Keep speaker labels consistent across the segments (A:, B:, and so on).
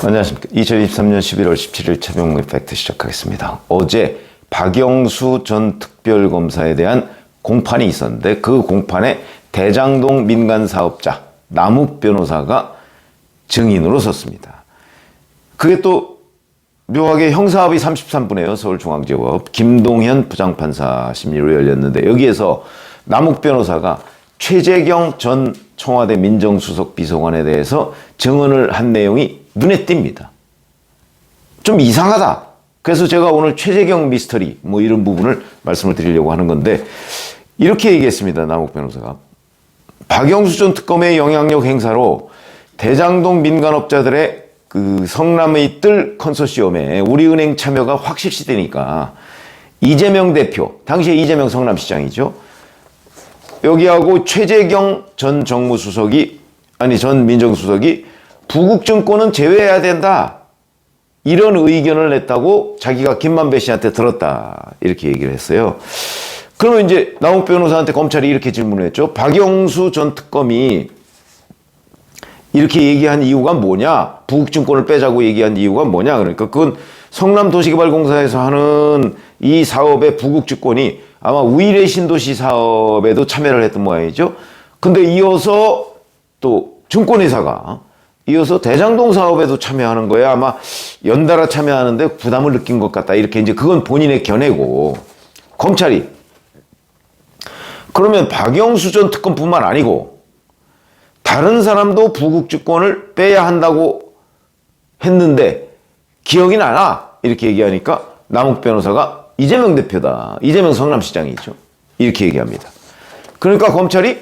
A: 안녕하십니까. 2023년 11월 17일 최병무의 팩트 시작하겠습니다. 어제 박영수 전 특별검사에 대한 공판이 있었는데 그 공판에 대장동 민간사업자 남욱 변호사가 증인으로 섰습니다. 그게 또 묘하게 형사합의 33부네요. 서울중앙지법 김동현 부장판사 심리로 열렸는데 여기에서 남욱 변호사가 최재경 전 청와대 민정수석 비서관에 대해서 증언을 한 내용이 눈에 띕니다. 좀 이상하다. 그래서 제가 오늘 최재경 미스터리 뭐 이런 부분을 말씀을 드리려고 하는 건데 이렇게 얘기했습니다. 남욱 변호사가. 박영수 전 특검의 영향력 행사로 대장동 민간업자들의 그 성남의 뜰 컨소시엄에 우리은행 참여가 확실시되니까 이재명 대표, 당시에 이재명 성남시장이죠. 여기하고 최재경 전 정무수석이, 전 민정수석이 부국증권은 제외해야 된다. 이런 의견을 냈다고 자기가 김만배 씨한테 들었다. 이렇게 얘기를 했어요. 그러면 이제 남욱 변호사한테 검찰이 이렇게 질문을 했죠. 박영수 전 특검이 이렇게 얘기한 이유가 뭐냐? 부국증권을 빼자고 얘기한 이유가 뭐냐? 그러니까 그건 성남도시개발공사에서 하는 이 사업의 부국증권이 아마 우일의 신도시 사업에도 참여를 했던 모양이죠. 근데 이어서 또 증권회사가 이어서 대장동 사업에도 참여하는 거야. 아마 연달아 참여하는데 부담을 느낀 것 같다. 이렇게 이제 그건 본인의 견해고 검찰이 그러면 박영수 전 특검뿐만 아니고 다른 사람도 부국증권을 빼야 한다고 했는데 기억이 나나? 이렇게 얘기하니까 남욱 변호사가 이재명 대표다. 이재명 성남시장이죠. 이렇게 얘기합니다. 그러니까 검찰이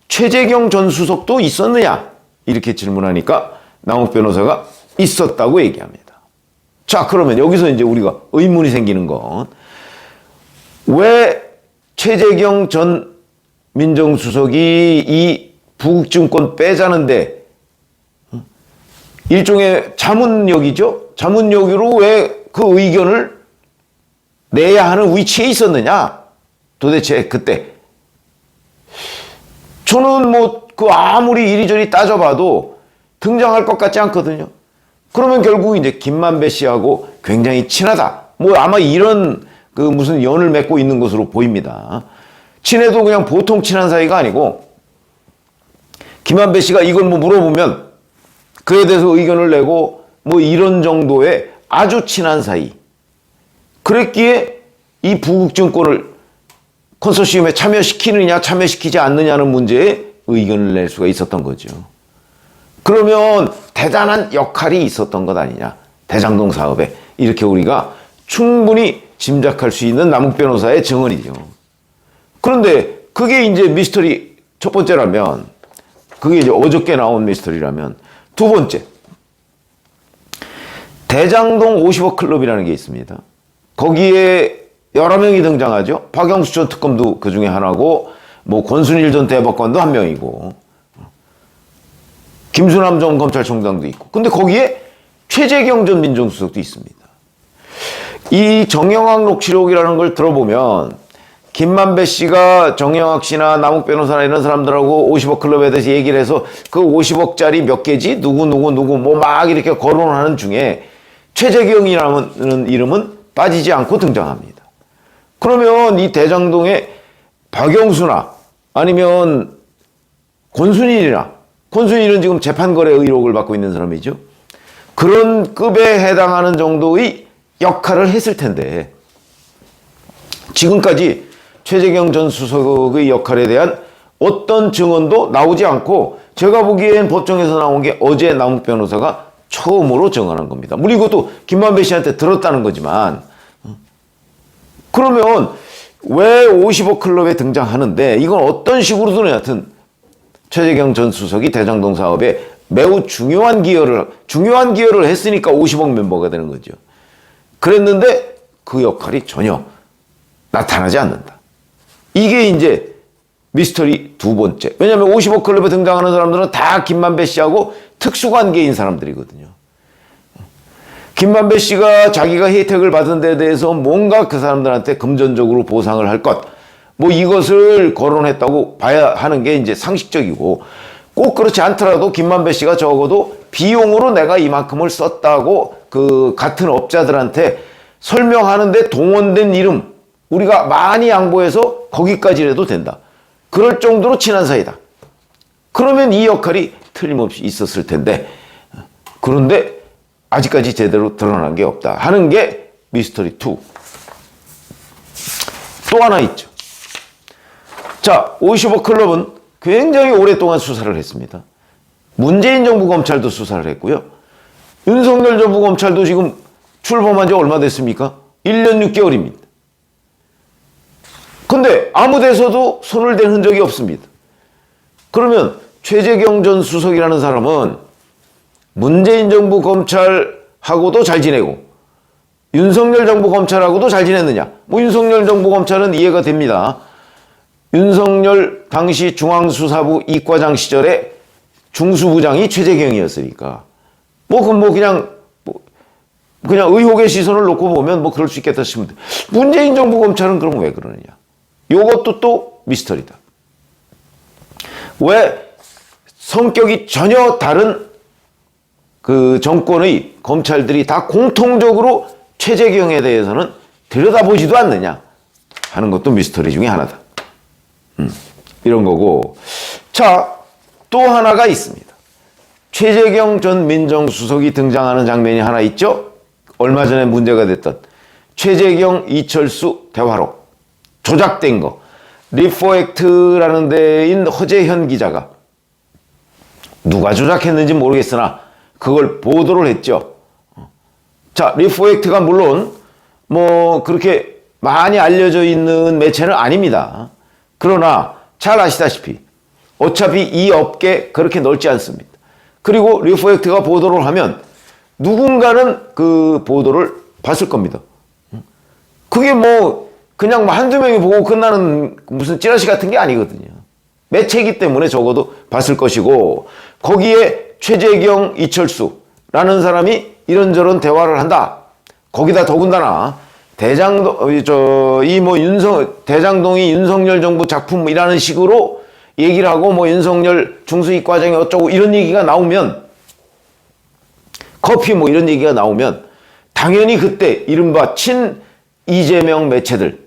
A: 최재경 전 수석도 있었느냐? 이렇게 질문하니까 남욱 변호사가 있었다고 얘기합니다. 자, 그러면 여기서 이제 우리가 의문이 생기는 건 왜 최재경 전 민정수석이 이 부국증권 빼자는데 일종의 자문역이죠. 자문역으로 왜 그 의견을 내야 하는 위치에 있었느냐? 도대체 그때 저는 뭐 그 아무리 이리저리 따져봐도 등장할 것 같지 않거든요. 그러면 결국 이제 김만배 씨하고 굉장히 친하다. 뭐 아마 이런 그 무슨 연을 맺고 있는 것으로 보입니다. 친해도 그냥 보통 친한 사이가 아니고 김만배 씨가 이걸 뭐 물어보면 그에 대해서 의견을 내고 뭐 이런 정도의 아주 친한 사이. 그랬기에 이 부국증권을 컨소시엄에 참여시키느냐 참여시키지 않느냐는 문제에 의견을 낼 수가 있었던 거죠. 그러면 대단한 역할이 있었던 것 아니냐. 대장동 사업에. 이렇게 우리가 충분히 짐작할 수 있는 남욱 변호사의 증언이죠. 그런데 그게 이제 미스터리 첫 번째라면 그게 이제 어저께 나온 미스터리라면 두 번째. 대장동 50억 클럽이라는 게 있습니다. 거기에 여러 명이 등장하죠. 박영수 전 특검도 그 중에 하나고, 뭐 권순일 전 대법관도 한 명이고, 김수남 전 검찰총장도 있고. 근데 거기에 최재경 전 민정수석도 있습니다. 이 정영학 녹취록이라는 걸 들어보면 김만배 씨가 정영학 씨나 남욱 변호사나 이런 사람들하고 50억 클럽에 대해서 얘기를 해서 그 50억짜리 몇 개지? 누구 뭐 막 이렇게 거론하는 중에 최재경이라는 이름은 빠지지 않고 등장합니다. 그러면 이 대장동에 박영수나 아니면 권순일이나, 권순일은 지금 재판거래 의혹을 받고 있는 사람이죠. 그런 급에 해당하는 정도의 역할을 했을 텐데 지금까지 최재경 전 수석의 역할에 대한 어떤 증언도 나오지 않고 제가 보기엔 법정에서 나온 게 어제 남욱 변호사가 처음으로 증언한 겁니다. 물론 이것도 김만배 씨한테 들었다는 거지만 그러면 왜 50억 클럽에 등장하는데 이건 어떤 식으로든 여하튼 최재경 전 수석이 대장동 사업에 매우 중요한 기여를 했으니까 50억 멤버가 되는 거죠. 그랬는데 그 역할이 전혀 나타나지 않는다. 이게 이제 미스터리 두 번째. 왜냐하면 50억 클럽에 등장하는 사람들은 다 김만배 씨하고 특수관계인 사람들이거든요. 김만배 씨가 자기가 혜택을 받은 데 대해서 뭔가 그 사람들한테 금전적으로 보상을 할 것, 뭐 이것을 거론했다고 봐야 하는 게 이제 상식적이고, 꼭 그렇지 않더라도 김만배 씨가 적어도 비용으로 내가 이만큼을 썼다고 그 같은 업자들한테 설명하는데 동원된 이름 우리가 많이 양보해서 거기까지라도 된다. 그럴 정도로 친한 사이다. 그러면 이 역할이 틀림없이 있었을 텐데 그런데 아직까지 제대로 드러난 게 없다 하는 게 미스터리 2. 또 하나 있죠. 자, 50억 클럽은 굉장히 오랫동안 수사를 했습니다. 문재인 정부 검찰도 수사를 했고요. 윤석열 정부 검찰도 지금 출범한 지 얼마 됐습니까? 1년 6개월입니다. 근데 아무 데서도 손을 댄 흔적이 없습니다. 그러면 최재경 전 수석이라는 사람은 문재인 정부 검찰하고도 잘 지내고 윤석열 정부 검찰하고도 잘 지냈느냐? 뭐 윤석열 정부 검찰은 이해가 됩니다. 윤석열 당시 중앙수사부 이과장 시절에 중수부장이 최재경이었으니까 그냥 의혹의 시선을 놓고 보면 그럴 수 있겠다 싶은데 문재인 정부 검찰은 그럼 왜 그러느냐? 요것도 또 미스터리다. 왜 성격이 전혀 다른 그 정권의 검찰들이 다 공통적으로 최재경에 대해서는 들여다보지도 않느냐 하는 것도 미스터리 중에 하나다. 이런 거고. 자, 또 하나가 있습니다. 최재경 전 민정수석이 등장하는 장면이 하나 있죠. 얼마 전에 문제가 됐던 최재경 이철수 대화록 조작된 거 리포액트라는 데인 허재현 기자가 누가 조작했는지 모르겠으나 그걸 보도를 했죠. 자, 리포액트가 물론 그렇게 많이 알려져 있는 매체는 아닙니다. 그러나 잘 아시다시피 어차피 이 업계 그렇게 넓지 않습니다. 그리고 리포액트가 보도를 하면 누군가는 그 보도를 봤을 겁니다. 그게 그냥 한두 명이 보고 끝나는 무슨 찌라시 같은 게 아니거든요. 매체이기 때문에 적어도 봤을 것이고 거기에 최재경, 이철수라는 사람이 이런저런 대화를 한다. 거기다 더군다나 대장동이 윤석열 정부 작품이라는 식으로 얘기를 하고 윤석열 중수이과장이 어쩌고 이런 얘기가 나오면 커피 이런 얘기가 나오면 당연히 그때 이른바 친 이재명 매체들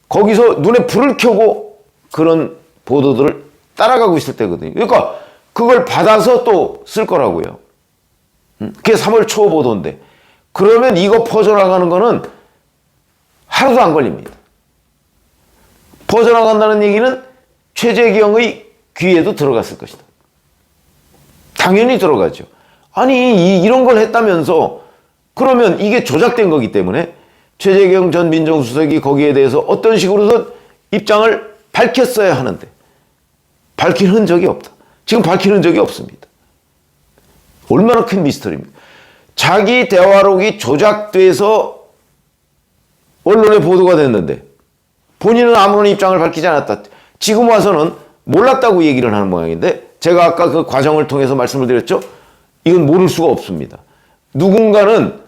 A: 거기서 눈에 불을 켜고 그런 보도들을 따라가고 있을 때거든요. 그러니까 그걸 받아서 또 쓸 거라고요. 그게 3월 초 보도인데 그러면 이거 퍼져나가는 거는 하루도 안 걸립니다. 퍼져나간다는 얘기는 최재경의 귀에도 들어갔을 것이다. 당연히 들어가죠. 아니 이런 걸 했다면서 그러면 이게 조작된 거기 때문에 최재경 전 민정수석이 거기에 대해서 어떤 식으로든 입장을 밝혔어야 하는데 밝힌 흔적이 없다. 지금 밝힌 흔적이 없습니다. 얼마나 큰 미스터리입니까? 자기 대화록이 조작돼서 언론에 보도가 됐는데 본인은 아무런 입장을 밝히지 않았다. 지금 와서는 몰랐다고 얘기를 하는 모양인데 제가 아까 그 과정을 통해서 말씀을 드렸죠. 이건 모를 수가 없습니다. 누군가는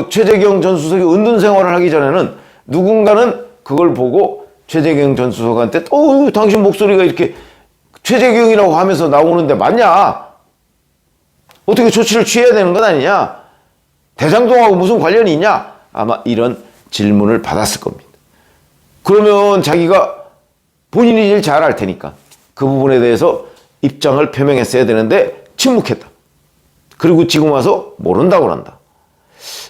A: 최재경 전 수석이 은둔 생활을 하기 전에는 누군가는 그걸 보고 최재경 전 수석한테 당신 목소리가 이렇게 최재경이라고 하면서 나오는데 맞냐? 어떻게 조치를 취해야 되는 것 아니냐? 대장동하고 무슨 관련이 있냐? 아마 이런 질문을 받았을 겁니다. 그러면 자기가 본인이 제일 잘 알 테니까 그 부분에 대해서 입장을 표명했어야 되는데 침묵했다. 그리고 지금 와서 모른다고 한다.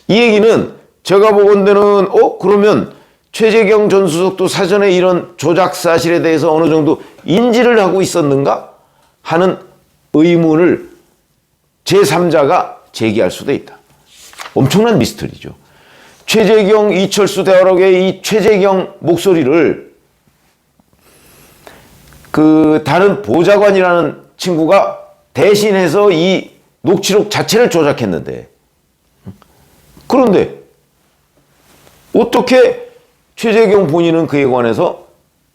A: 이 얘기는 제가 보건대는 그러면 최재경 전 수석도 사전에 이런 조작 사실에 대해서 어느 정도 인지를 하고 있었는가 하는 의문을 제3자가 제기할 수도 있다. 엄청난 미스터리죠. 최재경, 이철수 대화록의 이 최재경 목소리를 그 다른 보좌관이라는 친구가 대신해서 이 녹취록 자체를 조작했는데 그런데 어떻게 최재경 본인은 그에 관해서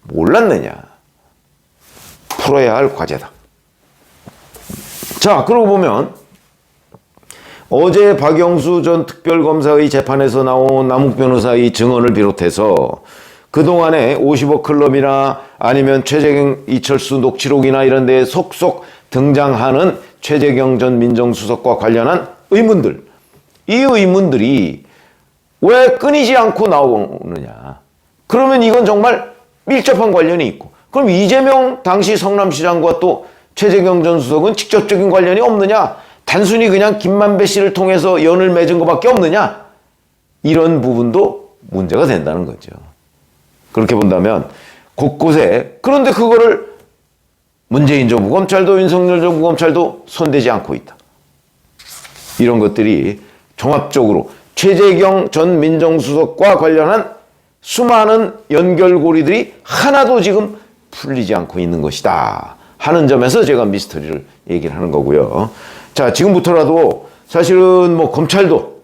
A: 몰랐느냐? 풀어야 할 과제다. 자, 그러고 보면 어제 박영수 전 특별검사의 재판에서 나온 남욱 변호사의 증언을 비롯해서 그동안에 50억 클럽이나 아니면 최재경, 이철수 녹취록이나 이런 데에 속속 등장하는 최재경 전 민정수석과 관련한 의문들, 이 의문들이 왜 끊이지 않고 나오느냐. 그러면 이건 정말 밀접한 관련이 있고, 그럼 이재명 당시 성남시장과 또 최재경 전 수석은 직접적인 관련이 없느냐? 단순히 그냥 김만배 씨를 통해서 연을 맺은 것밖에 없느냐? 이런 부분도 문제가 된다는 거죠. 그렇게 본다면 곳곳에, 그런데 그거를 문재인 정부 검찰도 윤석열 정부 검찰도 손대지 않고 있다. 이런 것들이 종합적으로 최재경 전 민정수석과 관련한 수많은 연결고리들이 하나도 지금 풀리지 않고 있는 것이다 하는 점에서 제가 미스터리를 얘기를 하는 거고요. 자, 지금부터라도 사실은 뭐 검찰도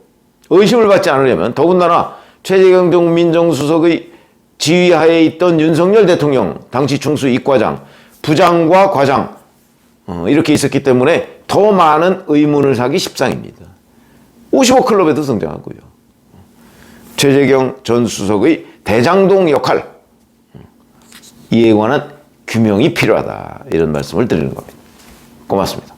A: 의심을 받지 않으려면, 더군다나 최재경 전 민정수석의 지휘하에 있던 윤석열 대통령 당시 총수 이과장, 부장과 과장 이렇게 있었기 때문에 더 많은 의문을 사기 십상입니다. 55클럽에도 등장하고요. 최재경 전 수석의 대장동 역할, 이에 관한 규명이 필요하다, 이런 말씀을 드리는 겁니다. 고맙습니다.